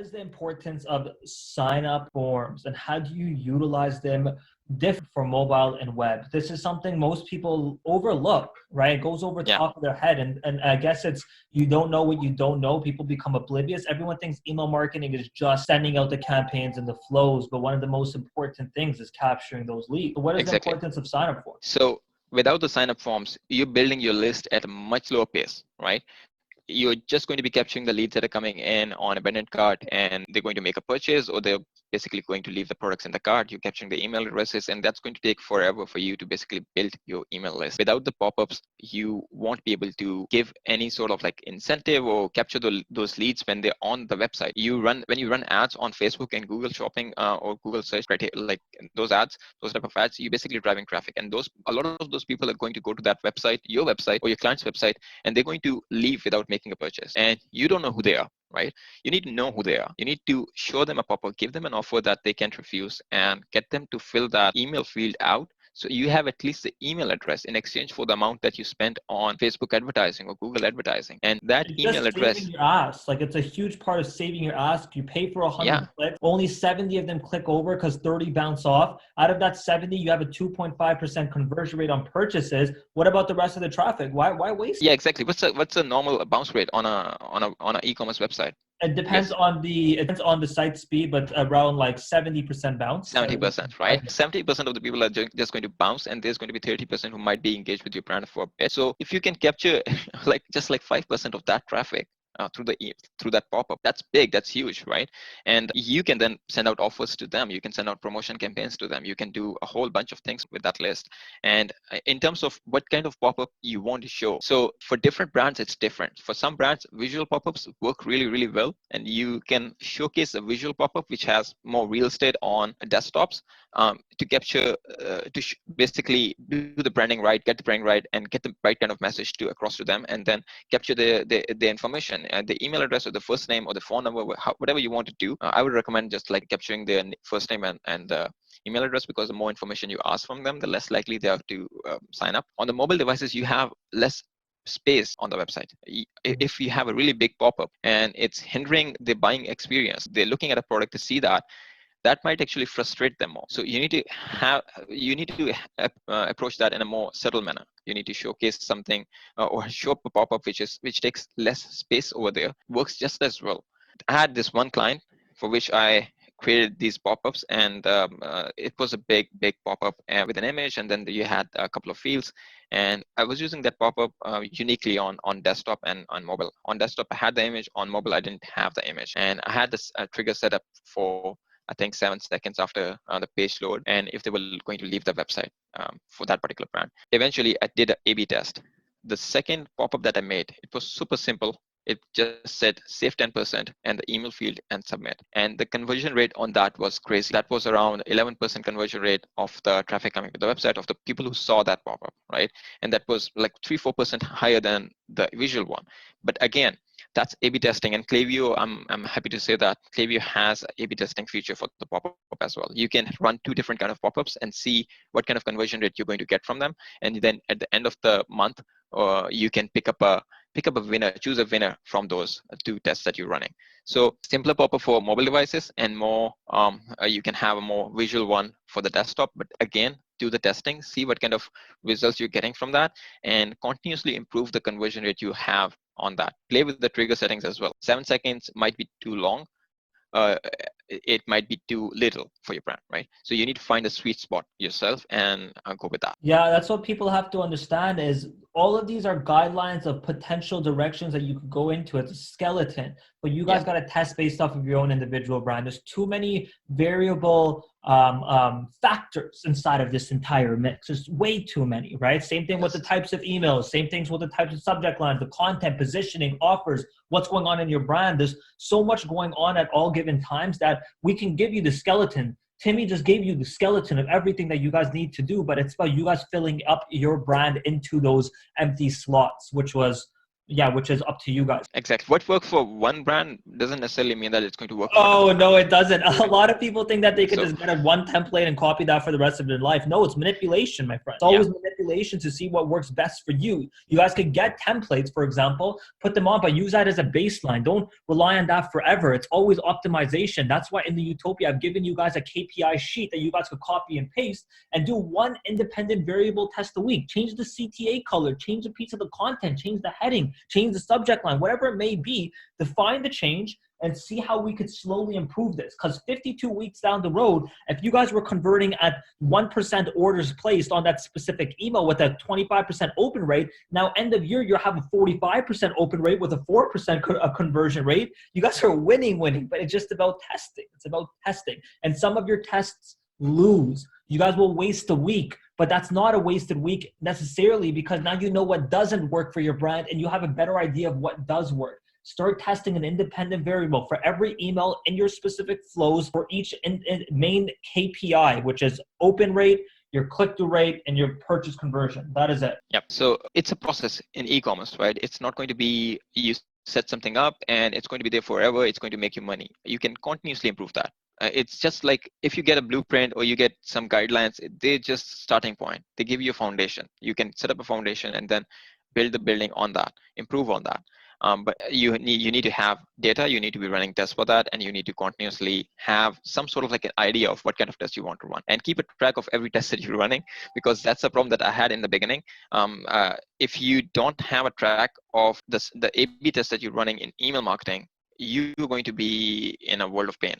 is the importance of sign-up forms and how do you utilize them different for mobile and web? This is something most people overlook, right? It goes over Yeah, top of their head. And I guess it's, you don't know what you don't know. People become oblivious. Everyone thinks email marketing is just sending out the campaigns and the flows, but one of the most important things is capturing those leads. So what is the exactly. importance of sign-up forms? So without the sign up forms, you're building your list at a much slower pace, right? You're just going to be capturing the leads that are coming in on abandoned cart, and they're going to make a purchase, or they're basically going to leave the products in the cart. You're capturing the email addresses, and that's going to take forever for you to basically build your email list. Without the pop-ups, you won't be able to give any sort of like incentive or capture those leads when they're on the website. When you run ads on Facebook and Google Shopping or Google search, right, like those ads, those type of ads, you're basically driving traffic, and a lot of those people are going to go to that website, your website or your client's website, and they're going to leave without making a purchase, and you don't know who they are, right? You need to know who they are. You need to show them a pop-up, give them an offer that they can't refuse, and get them to fill that email field out. So you have at least the email address in exchange for the amount that you spent on Facebook advertising or Google advertising. And that It's email just saving address, your ass. Like, it's a huge part of saving your ass. You pay for 100 yeah, clicks, only 70 of them click over because 30 bounce off. Out of that 70, you have a 2.5% conversion rate on purchases. What about the rest of the traffic? Why waste yeah, it? exactly. What's a normal bounce rate on a e-commerce website? It depends Yes, on the site speed, but around like 70% bounce, 70%, 70.5. right? 70% of the people are just going to bounce, and there's going to be 30% who might be engaged with your brand for a bit. So if you can capture like just like 5% of that traffic through that pop-up, that's big, that's huge, right? And you can then send out offers to them. You can send out promotion campaigns to them. You can do a whole bunch of things with that list. And in terms of what kind of pop-up you want to show, so for different brands it's different. For some brands, visual pop-ups work really, really well, and you can showcase a visual pop-up which has more real estate on desktops, to capture basically do the branding right, get the branding right, and get the right kind of message to across to them, and then capture the information, the email address or the first name or the phone number, whatever you want to do. I would recommend just like capturing their first name and the email address, because the more information you ask from them, the less likely they are to sign up. On the mobile devices, you have less space on the website. If you have a really big pop-up and it's hindering the buying experience, they're looking at a product to see that might actually frustrate them more. So you need to approach that in a more subtle manner. You need to showcase something, or show up a pop-up which takes less space over there, works just as well. I had this one client for which I created these pop-ups, and it was a big pop-up with an image, and then you had a couple of fields, and I was using that pop-up uniquely on desktop and on mobile. On desktop I had the image, on mobile I didn't have the image, and I had this trigger set up for I think 7 seconds after the page load, and if they were going to leave the website for that particular brand. Eventually, I did an A/B test. The second pop-up that I made, it was super simple. It just said save 10% and the email field and submit. And the conversion rate on that was crazy. That was around 11% conversion rate of the traffic coming to the website, of the people who saw that pop-up, right? And that was like 3-4% higher than the visual one. But again, that's A/B testing, and Klaviyo, I'm happy to say that Klaviyo has an A/B testing feature for the pop-up as well. You can run 2 different kind of pop-ups and see what kind of conversion rate you're going to get from them, and then at the end of the month, you can pick up a winner, choose a winner from those 2 tests that you're running. So simpler pop-up for mobile devices, and more you can have a more visual one for the desktop. But again, do the testing, see what kind of results you're getting from that, and continuously improve the conversion rate you have on that. Play with the trigger settings as well. 7 seconds might be too long. It might be too little for your brand, right? So you need to find a sweet spot yourself and go with that. Yeah, that's what people have to understand is all of these are guidelines of potential directions that you could go into. It's a skeleton, but you Yeah, guys got to test based off of your own individual brand. There's too many variable factors inside of this entire mix. There's way too many, right? Same thing with the yes, types of emails, same things with the types of subject lines, the content, positioning, offers, what's going on in your brand. There's so much going on at all given times that we can give you the skeleton. Timmy just gave you the skeleton of everything that you guys need to do, but it's about you guys filling up your brand into those empty slots, which was Yeah, which is up to you guys. Exactly. What works for one brand doesn't necessarily mean that it's going to work for another Oh, brand. no, it doesn't. A Right. lot of people think that they could So just get a one template and copy that for the rest of their life. No, it's manipulation, my friend. It's yeah, always manipulation to see what works best for you. You guys could get templates, for example, put them on, but use that as a baseline. Don't rely on that forever. It's always optimization. That's why in the Utopia, I've given you guys a KPI sheet that you guys could copy and paste and do one independent variable test a week. Change the CTA color, change a piece of the content, change the heading, change the subject line, whatever it may be. Define the change and see how we could slowly improve this. Because 52 weeks down the road, if you guys were converting at 1% orders placed on that specific email with a 25% open rate, now end of year, you'll have a 45% open rate with a 4% conversion rate. You guys are winning, but it's just about testing. It's about testing. And some of your tests lose. You guys will waste a week, but that's not a wasted week necessarily, because now you know what doesn't work for your brand and you have a better idea of what does work. Start testing an independent variable for every email in your specific flows for each main KPI, which is open rate, your click-through rate, and your purchase conversion. That is it. Yep. So it's a process in e-commerce, right? It's not going to be you set something up and it's going to be there forever. It's going to make you money. You can continuously improve that. It's just like if you get a blueprint or you get some guidelines, they're just starting point. They give you a foundation. You can set up a foundation and then build the building on that, improve on that. But you need to have data. You need to be running tests for that, and you need to continuously have some sort of like an idea of what kind of test you want to run, and keep a track of every test that you're running, because that's a problem that I had in the beginning. If you don't have a track of the A/B test that you're running in email marketing, you're going to be in a world of pain,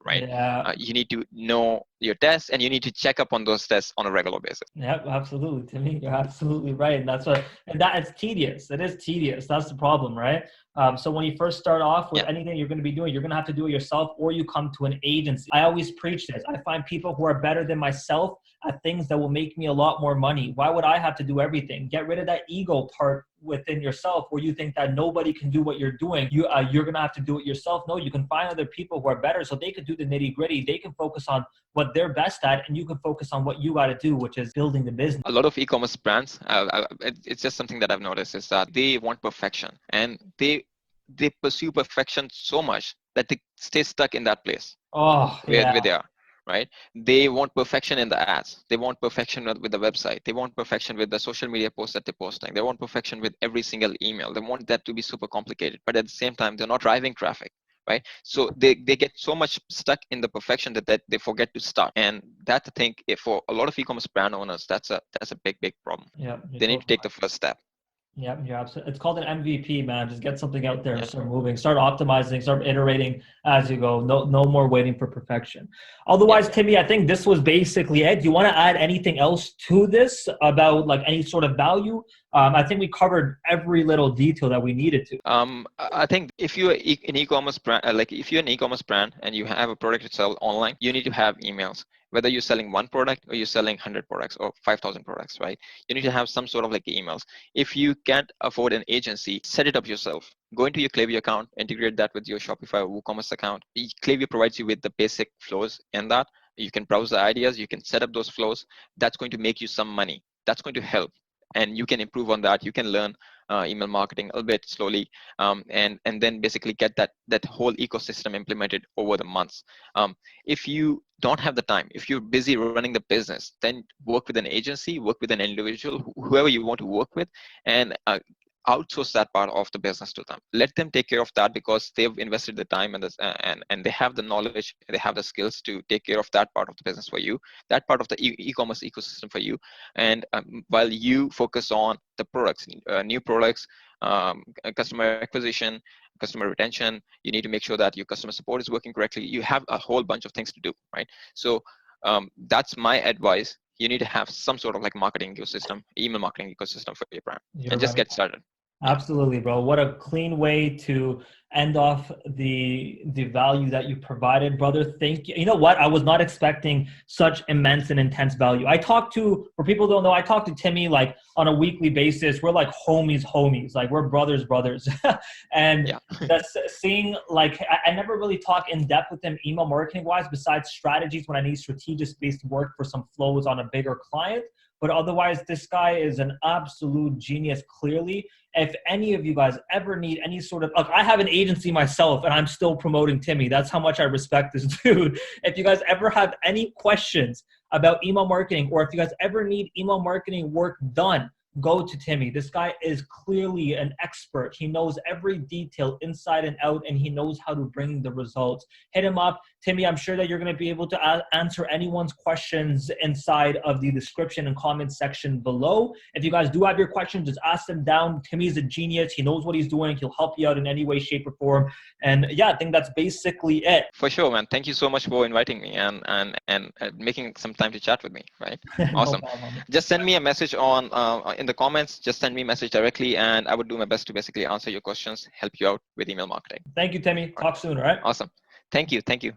right? Yeah. You need to know your tests, and you need to check up on those tests on a regular basis. Yeah, absolutely, Timmy. You're absolutely right. And that it's tedious. It is tedious. That's the problem, right? So when you first start off with Yeah. anything you're going to be doing, you're going to have to do it yourself, or you come to an agency. I always preach this. I find people who are better than myself at things that will make me a lot more money. Why would I have to do everything? Get rid of that ego part within yourself where you think that nobody can do what you're doing. You're going to have to do it yourself. No, you can find other people who are better so they could do the nitty gritty. They can focus on what they're best at, and you can focus on what you got to do, which is building the business. A lot of e-commerce brands, it's just something that I've noticed, is that they want perfection, and they pursue perfection so much that they stay stuck in that place Oh, where yeah. they are, right? They want perfection in the ads. They want perfection with the website. They want perfection with the social media posts that they're posting. They want perfection with every single email. They want that to be super complicated, but at the same time, they're not driving traffic, right? So they get so much stuck in the perfection that they forget to start. And that, I think, if for a lot of e-commerce brand owners, that's a big problem. Yeah, you're They need to totally take the first step. Yeah, you're absolutely. It's called an MVP, man. Just get something out there and Yeah. start moving, start optimizing, start iterating as you go. No more waiting for perfection. Yeah. Otherwise, Timmy, I think this was basically it. Do you want to add anything else to this about like any sort of value? I think we covered every little detail that we needed to. I think if you're an e-commerce brand, like if you're an e-commerce brand and you have a product to sell online, you need to have emails. Whether you're selling one product or you're selling 100 products or 5,000 products, right? You need to have some sort of like emails. If you can't afford an agency, set it up yourself. Go into your Klaviyo account, integrate that with your Shopify or WooCommerce account. Klaviyo provides you with the basic flows in that. You can browse the ideas, you can set up those flows. That's going to make you some money. That's going to help. And you can improve on that. You can learn email marketing a little bit slowly, and then basically get that whole ecosystem implemented over the months. If you don't have the time, if you're busy running the business, then work with an agency, work with an individual, whoever you want to work with, and outsource that part of the business to them. Let them take care of that, because they've invested the time and they have the knowledge, they have the skills to take care of that part of the business for you, that part of the e-commerce ecosystem for you. And while you focus on the products, new products, customer acquisition, customer retention, you need to make sure that your customer support is working correctly. You have a whole bunch of things to do, right? So that's my advice. You need to have some sort of like marketing ecosystem, email marketing ecosystem for your brand, You're and just right. get started. Yeah. Absolutely, bro. What a clean way to end off the value that you provided, brother. Thank you. You know what? I was not expecting such immense and intense value. For people who don't know, I talk to Timmy like on a weekly basis. We're like homies. Like we're brothers. And Yeah. that's seeing like I never really talk in depth with him email marketing wise, besides strategies when I need strategic based work for some flows on a bigger client. But otherwise, this guy is an absolute genius, clearly. If any of you guys ever need any sort of, look, I have an agency myself and I'm still promoting Timmy. That's how much I respect this dude. If you guys ever have any questions about email marketing, or if you guys ever need email marketing work done, go to Timmy. This guy is clearly an expert. He knows every detail inside and out, and he knows how to bring the results. Hit him up. Timmy, I'm sure that you're going to be able to answer anyone's questions inside of the description and comment section below. If you guys do have your questions, just ask them down. Timmy's a genius. He knows what he's doing. He'll help you out in any way, shape, or form. And yeah, I think that's basically it. For sure, man. Thank you so much for inviting me and making some time to chat with me, right? No Awesome. problem. Just send me a message on in the comments. Just send me a message directly, and I would do my best to basically answer your questions, help you out with email marketing. Thank you, Timmy. Talk soon, all right? Awesome. Thank you. Thank you.